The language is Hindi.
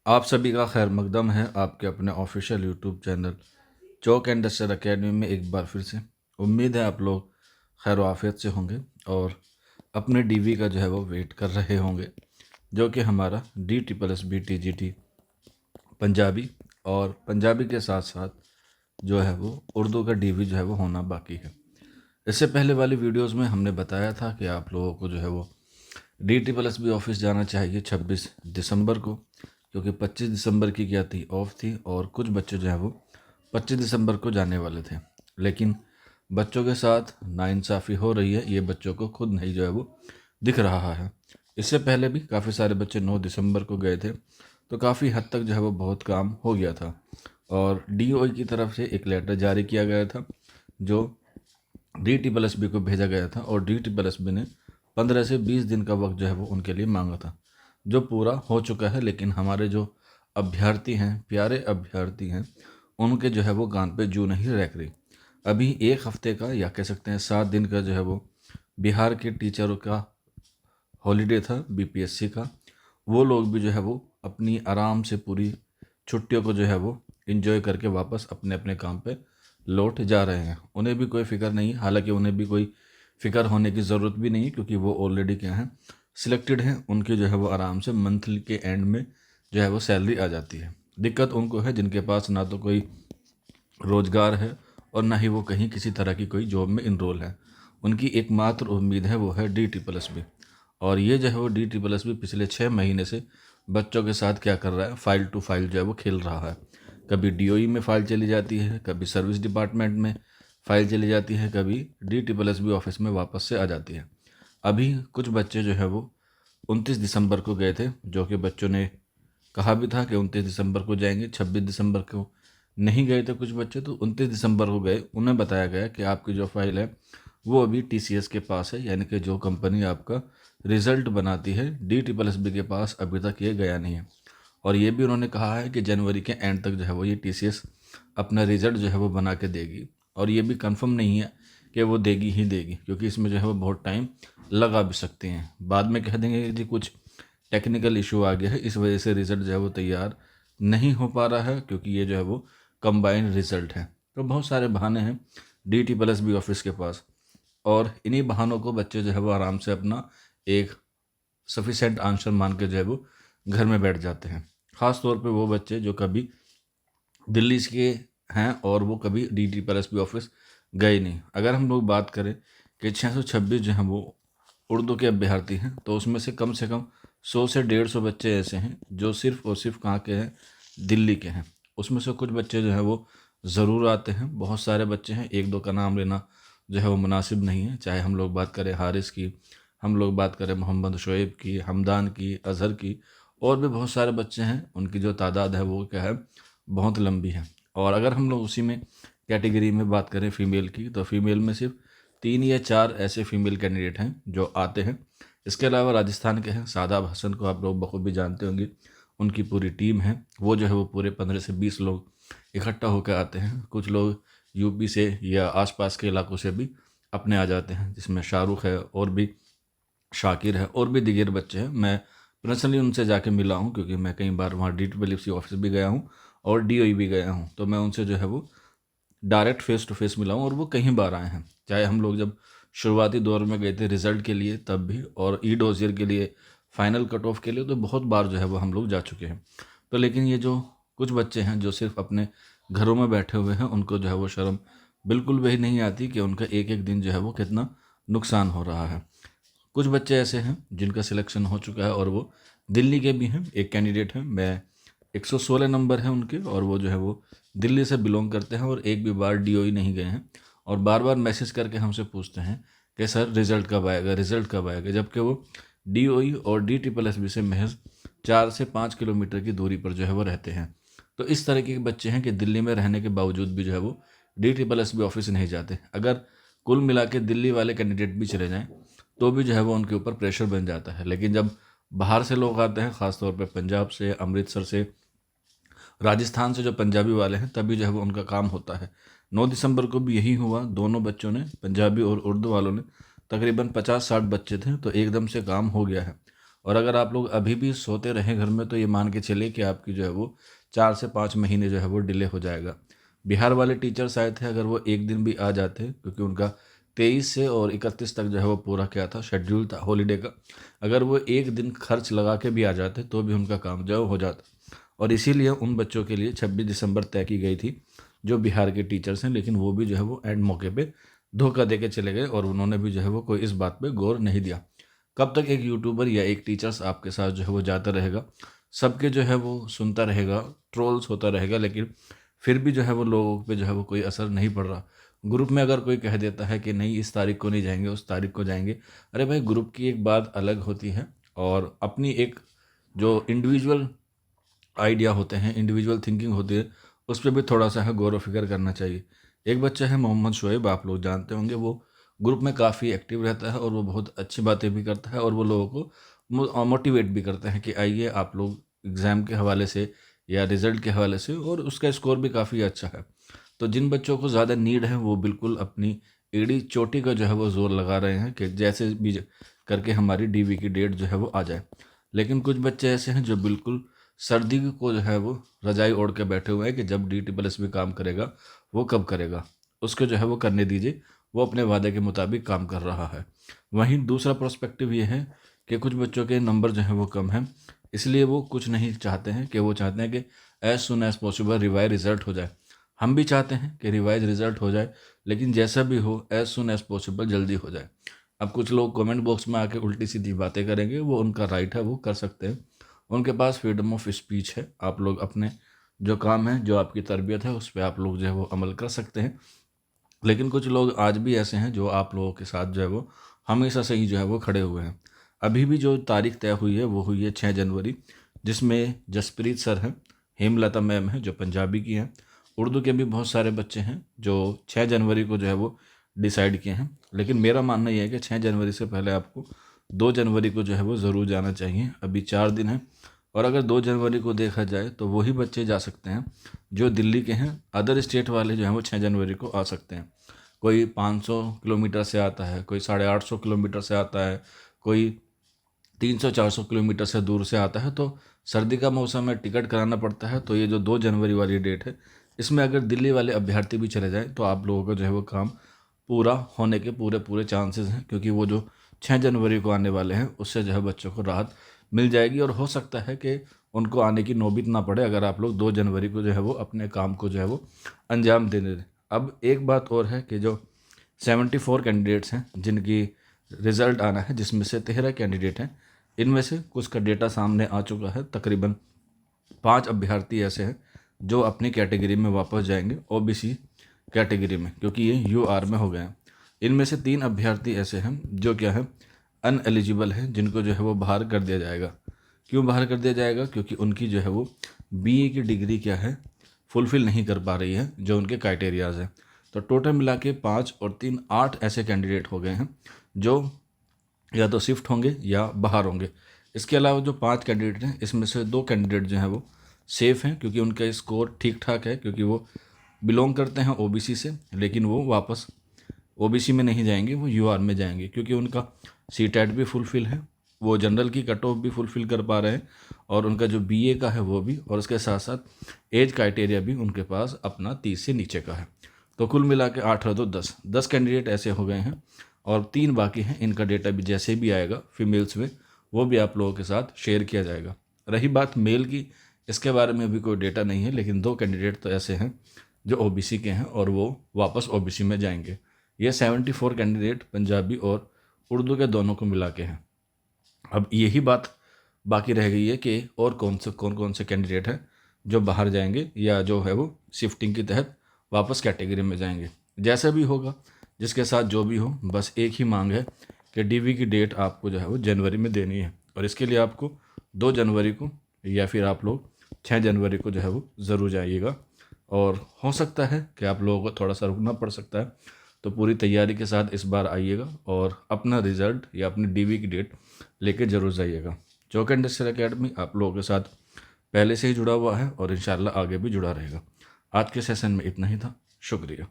आप सभी का खैर मकदम है आपके अपने official YouTube channel chalk and duster academy में एक बार फिर से। उम्मीद है आप लोग खैर आफियत से होंगे और अपने डीवी का जो है वो वेट कर रहे होंगे, जो कि हमारा DSSB TGT पंजाबी और पंजाबी के साथ साथ जो है वो उर्दू का डीवी जो है वो होना बाकी है। इससे पहले वाली वीडियोस में हमने बताया था कि आप लोगों को जो है वो DSSB ऑफिस जाना चाहिए 26 दिसंबर को, क्योंकि 25 दिसंबर की क्या थी, ऑफ थी और कुछ बच्चे जो है वो 25 दिसंबर को जाने वाले थे। लेकिन बच्चों के साथ नाइंसाफ़ी हो रही है, ये बच्चों को खुद नहीं जो है वो दिख रहा है। इससे पहले भी काफ़ी सारे बच्चे 9 दिसंबर को गए थे, तो काफ़ी हद तक जो है वो बहुत काम हो गया था और DOE की तरफ से एक लेटर जारी किया गया था जो DSSB को भेजा गया था और DSSB ने 15 से 20 दिन का वक्त जो है वो उनके लिए मांगा था, जो पूरा हो चुका है। लेकिन हमारे जो अभ्यर्थी हैं, प्यारे अभ्यर्थी हैं, उनके जो है वो कान पे जू नहीं रख रही। अभी एक हफ्ते का या कह सकते हैं 7 दिन का जो है वो बिहार के टीचरों का हॉलीडे था, BPSC का। वो लोग भी जो है वो अपनी आराम से पूरी छुट्टियों को जो है वो एंजॉय करके वापस अपने अपने काम पे लौट जा रहे हैं। उन्हें भी कोई फ़िक्र नहीं है, हालांकि उन्हें भी कोई फ़िक्र होने की ज़रूरत भी नहीं है, क्योंकि वो ऑलरेडी क्या हैं, सिलेक्टेड हैं। उनके जो है वो आराम से मंथली के एंड में जो है वो सैलरी आ जाती है। दिक्कत उनको है जिनके पास ना तो कोई रोज़गार है और ना ही वो कहीं किसी तरह की कोई जॉब में इनरोल है। उनकी एकमात्र उम्मीद है वो है DSSB। और ये जो है वो DSSB पिछले 6 महीने से बच्चों के साथ क्या कर रहा है, फाइल टू फाइल जो है वो खेल रहा है। कभी DOE में फ़ाइल चली जाती है, कभी सर्विस डिपार्टमेंट में फ़ाइल चली जाती है, कभी DSSB ऑफिस में वापस से आ जाती है। अभी कुछ बच्चे जो है वो 29 दिसंबर को गए थे, जो कि बच्चों ने कहा भी था कि 29 दिसंबर को जाएंगे। 26 दिसंबर को नहीं गए थे कुछ बच्चे, तो 29 दिसंबर को गए। उन्हें बताया गया कि आपकी जो फाइल है वो अभी TCS के पास है, यानी कि जो कंपनी आपका रिज़ल्ट बनाती है, DSSB के पास अभी तक ये गया नहीं है। और ये भी उन्होंने कहा है कि जनवरी के एंड तक जो है वो ये TCS अपना रिज़ल्ट जो है वो बना के देगी। और ये भी कंफर्म नहीं है कि वो देगी ही देगी, क्योंकि इसमें जो है वो बहुत टाइम लगा भी सकते हैं। बाद में कह देंगे कि जी कुछ टेक्निकल इशू आ गया है, इस वजह से रिज़ल्ट जो है वो तैयार नहीं हो पा रहा है, क्योंकि ये जो है वो कंबाइंड रिज़ल्ट है। तो बहुत सारे बहाने हैं DSSB ऑफिस के पास, और इन्हीं बहानों को बच्चे जो है वो आराम से अपना एक सफिशेंट आंसर मान के जो है वो घर में बैठ जाते हैं। ख़ास तौर पे वो बच्चे जो कभी दिल्ली के हैं और वो कभी DSSB ऑफिस गए नहीं। अगर हम लोग बात करें कि 626 जो हैं वो उर्दू के अभ्यर्थी हैं, तो उसमें से कम 100 से 150 बच्चे ऐसे हैं जो सिर्फ़ और सिर्फ कहाँ के हैं, दिल्ली के हैं। उसमें से कुछ बच्चे जो हैं वो ज़रूर आते हैं, बहुत सारे बच्चे हैं, एक दो का नाम लेना जो है वो मुनासिब नहीं है। चाहे हम लोग बात करें हारिस की, हम लोग बात करें मोहम्मद शोएब की, हमदान की, अज़हर की, और भी बहुत सारे बच्चे हैं। उनकी जो तादाद है वो क्या है, बहुत लंबी है। और अगर हम लोग उसी में कैटेगरी में बात करें फ़ीमेल की, तो फ़ीमेल में सिर्फ 3 या 4 ऐसे फीमेल कैंडिडेट हैं जो आते हैं। इसके अलावा राजस्थान के हैं, शादाब हसन को आप लोग बखूबी जानते होंगे। उनकी पूरी टीम है, वो जो है वो पूरे 15 से 20 लोग इकट्ठा होकर आते हैं। कुछ लोग यूपी से या आसपास के इलाकों से भी अपने आ जाते हैं, जिसमें शाहरुख है और भी शाकिर है और भी दीगर बच्चे हैं। मैं पर्सनली उनसे जाके मिला हूँ, क्योंकि मैं कई बार वहाँ DSSB ऑफिस भी गया हूँ और DOE भी गया हूँ। तो मैं उनसे जो है वो डायरेक्ट फेस टू फेस मिला हूँ, और वो कई बार आए हैं। चाहे हम लोग जब शुरुआती दौर में गए थे रिज़ल्ट के लिए तब भी, और ई डोजियर के लिए, फाइनल कट ऑफ के लिए, तो बहुत बार जो है वो हम लोग जा चुके हैं। तो लेकिन ये जो कुछ बच्चे हैं जो सिर्फ अपने घरों में बैठे हुए हैं, उनको जो है वो शर्म बिल्कुल भी नहीं आती कि उनका एक एक दिन जो है वो कितना नुकसान हो रहा है। कुछ बच्चे ऐसे हैं जिनका सिलेक्शन हो चुका है और वो दिल्ली के भी हैं। एक कैंडिडेट है, मैं 116 नंबर है उनके, और वो जो है वो दिल्ली से बिलोंग करते हैं और एक भी बार DOE नहीं गए हैं, और बार बार मैसेज करके हमसे पूछते हैं कि सर रिज़ल्ट कब आएगा, रिज़ल्ट कब आएगा, जबकि वो DOE और DSSB से महज 4 से 5 किलोमीटर की दूरी पर जो है वो रहते हैं। तो इस तरह के बच्चे हैं कि दिल्ली में रहने के बावजूद भी जो है वो DSSB ऑफिस नहीं जाते। अगर कुल मिला के दिल्ली वाले कैंडिडेट भी चले जाएं तो भी जो है वो उनके ऊपर प्रेशर बन जाता है। लेकिन जब बाहर से लोग आते हैं, ख़ासतौर पे पंजाब से, अमृतसर से, राजस्थान से जो पंजाबी वाले हैं, तभी जो है वो उनका काम होता है। 9 दिसंबर को भी यही हुआ। दोनों बच्चों ने, पंजाबी और उर्दू वालों ने, तकरीबन 50-60 बच्चे थे, तो एकदम से काम हो गया है। और अगर आप लोग अभी भी सोते रहें घर में तो ये मान के चलिए कि आपकी जो है वो 4 से 5 महीने जो है वो डिले हो जाएगा। बिहार वाले टीचर्स आए थे, अगर वो एक दिन भी आ जाते क्योंकि उनका 23 से और 31 तक जो है वो पूरा क्या था, शेड्यूल था हॉलीडे का, अगर वो एक दिन खर्च लगा के भी आ जाते तो भी उनका काम जो है वो हो जाता। और इसीलिए उन बच्चों के लिए 26 दिसंबर तय की गई थी जो बिहार के टीचर्स हैं, लेकिन वो भी जो है वो एंड मौके पे धोखा दे के चले गए और उन्होंने भी जो है वो कोई इस बात पे गौर नहीं दिया। कब तक एक यूट्यूबर या एक टीचर्स आपके साथ जो है वो जाता रहेगा, सबके जो है वो सुनता रहेगा, ट्रोल्स होता रहेगा, लेकिन फिर भी जो है वो लोगों पे जो है वो कोई असर नहीं पड़ रहा। ग्रुप में अगर कोई कह देता है कि नहीं इस तारीख को नहीं जाएंगे, उस तारीख को जाएंगे, अरे भाई ग्रुप की एक बात अलग होती है और अपनी एक जो इंडिविजुअल आइडिया होते हैं, इंडिविजुअल थिंकिंग होती है, उस पर भी थोड़ा सा है गौर व फिक्र करना चाहिए। एक बच्चा है मोहम्मद शोएब, आप लोग जानते होंगे, वो ग्रुप में काफ़ी एक्टिव रहता है और वो बहुत अच्छी बातें भी करता है और वो लोगों को मोटिवेट भी करते हैं कि आइए आप लोग एग्ज़ाम के हवाले से या रिज़ल्ट के हवाले से, और उसका स्कोर भी काफ़ी अच्छा है। तो जिन बच्चों को ज़्यादा नीड है वो बिल्कुल अपनी एड़ी चोटी का जो है वो ज़ोर लगा रहे हैं कि जैसे भी करके हमारी डीवी की डेट जो है वो आ जाए। लेकिन कुछ बच्चे ऐसे हैं जो बिल्कुल सर्दी को जो है वो रजाई ओढ़ के बैठे हुए हैं कि जब DTPLS भी काम करेगा वो कब करेगा, उसको जो है वो करने दीजिए, वो अपने वादे के मुताबिक काम कर रहा है। वहीं दूसरा पर्सपेक्टिव ये है कि कुछ बच्चों के नंबर जो है वो कम हैं, इसलिए वो कुछ नहीं चाहते हैं, कि वो चाहते हैं कि as soon as possible revise result हो जाए। हम भी चाहते हैं कि रिवाइज रिजल्ट हो जाए, लेकिन जैसा भी हो एज सुन एज पॉसिबल जल्दी हो जाए। अब कुछ लोग कमेंट बॉक्स में आके उल्टी सीधी बातें करेंगे, वो उनका राइट है, वो कर सकते हैं, उनके पास फ्रीडम ऑफ स्पीच है। आप लोग अपने जो काम है, जो आपकी तरबियत है, उस पर आप लोग जो है वो अमल कर सकते हैं। लेकिन कुछ लोग आज भी ऐसे हैं जो आप लोगों के साथ जो है वो हमेशा से ही जो है वो खड़े हुए हैं। अभी भी जो तारीख तय हुई है वो हुई है 6 जनवरी, जिसमें जसप्रीत सर हैं, हेमलता मैम हैं जो पंजाबी की हैं, उर्दू के भी बहुत सारे बच्चे हैं जो 6 जनवरी को जो है वो डिसाइड किए हैं। लेकिन मेरा मानना ये है कि 6 जनवरी से पहले आपको 2 जनवरी को जो है वो ज़रूर जाना चाहिए। अभी 4 दिन है, और अगर 2 जनवरी को देखा जाए तो वही बच्चे जा सकते हैं जो दिल्ली के हैं। अदर स्टेट वाले जो हैं वो 6 जनवरी को आ सकते हैं। कोई 500 किलोमीटर से आता है, कोई 850 किलोमीटर से आता है, कोई 300-400 किलोमीटर से दूर से आता है, तो सर्दी का मौसम है, टिकट कराना पड़ता है। तो ये जो 2 जनवरी वाली डेट है, इसमें अगर दिल्ली वाले अभ्यर्थी भी चले जाएँ तो आप लोगों का जो है वो काम पूरा होने के पूरे पूरे चांसेस हैं, क्योंकि वो जो 6 जनवरी को आने वाले हैं उससे जो है बच्चों को राहत मिल जाएगी। और हो सकता है कि उनको आने की नौबत ना पड़े अगर आप लोग 2 जनवरी को जो है वो अपने काम को जो है वो अंजाम देने दें। अब एक बात और है कि जो 74 कैंडिडेट्स हैं जिनकी रिज़ल्ट आना है, जिसमें से 13 कैंडिडेट हैं, इनमें से कुछ का डेटा सामने आ चुका है। तकरीबन 5 अभ्यर्थी ऐसे हैं जो अपनी कैटेगरी में वापस जाएंगे, OBC कैटेगरी में, क्योंकि ये UR में हो गए हैं। इनमें से 3 अभ्यर्थी ऐसे हैं जो क्या है, अनएलिजिबल हैं, जिनको जो है वो बाहर कर दिया जाएगा। क्यों बाहर कर दिया जाएगा? क्योंकि उनकी जो है वो BA की डिग्री क्या है, फुलफ़िल नहीं कर पा रही है जो उनके क्राइटेरियाज़ हैं। तो टोटल मिला के 5 और 3 8 ऐसे कैंडिडेट हो गए हैं जो या तो शिफ्ट होंगे या बाहर होंगे। इसके अलावा जो 5 कैंडिडेट हैं, इसमें से 2 कैंडिडेट जो हैं वो सेफ़ हैं, क्योंकि उनका स्कोर ठीक ठाक है, क्योंकि वो बिलोंग करते हैं OBC से, लेकिन वो वापस OBC में नहीं जाएंगे, वो UR में जाएंगे, क्योंकि उनका CTET भी फुलफ़िल है, वो जनरल की कट ऑफ भी फुलफ़िल कर पा रहे हैं, और उनका जो BA का है वो भी, और उसके साथ साथ एज क्राइटेरिया भी उनके पास अपना 30 से नीचे का है। तो कुल मिला के 8 और 2 10 कैंडिडेट ऐसे हो गए हैं, और 3 बाकी हैं। इनका डेटा भी जैसे भी आएगा फीमेल्स में, वो भी आप लोगों के साथ शेयर किया जाएगा। रही बात मेल की, इसके बारे में अभी कोई डेटा नहीं है, लेकिन 2 कैंडिडेट तो ऐसे हैं जो OBC के हैं और वो वापस OBC में जाएंगे। ये 74 कैंडिडेट पंजाबी और उर्दू के दोनों को मिला के हैं। अब यही बात बाकी रह गई है कि और कौन कौन से कैंडिडेट हैं जो बाहर जाएंगे या जो है वो शिफ्टिंग के तहत वापस कैटेगरी में जाएंगे। जैसा भी होगा, जिसके साथ जो भी हो, बस एक ही मांग है कि DV की डेट आपको जो है वो जनवरी में देनी है, और इसके लिए आपको 2 जनवरी को या फिर आप लोग 6 जनवरी को जो है वो ज़रूर जाइएगा। और हो सकता है कि आप लोगों को थोड़ा सा रुकना पड़ सकता है, तो पूरी तैयारी के साथ इस बार आइएगा और अपना रिज़ल्ट या अपनी DV की डेट लेके ज़रूर जाइएगा। चौक इंडस्ट्रियल एकेडमी आप लोगों के साथ पहले से ही जुड़ा हुआ है और इंशाल्लाह आगे भी जुड़ा रहेगा। आज के सेशन में इतना ही था। शुक्रिया।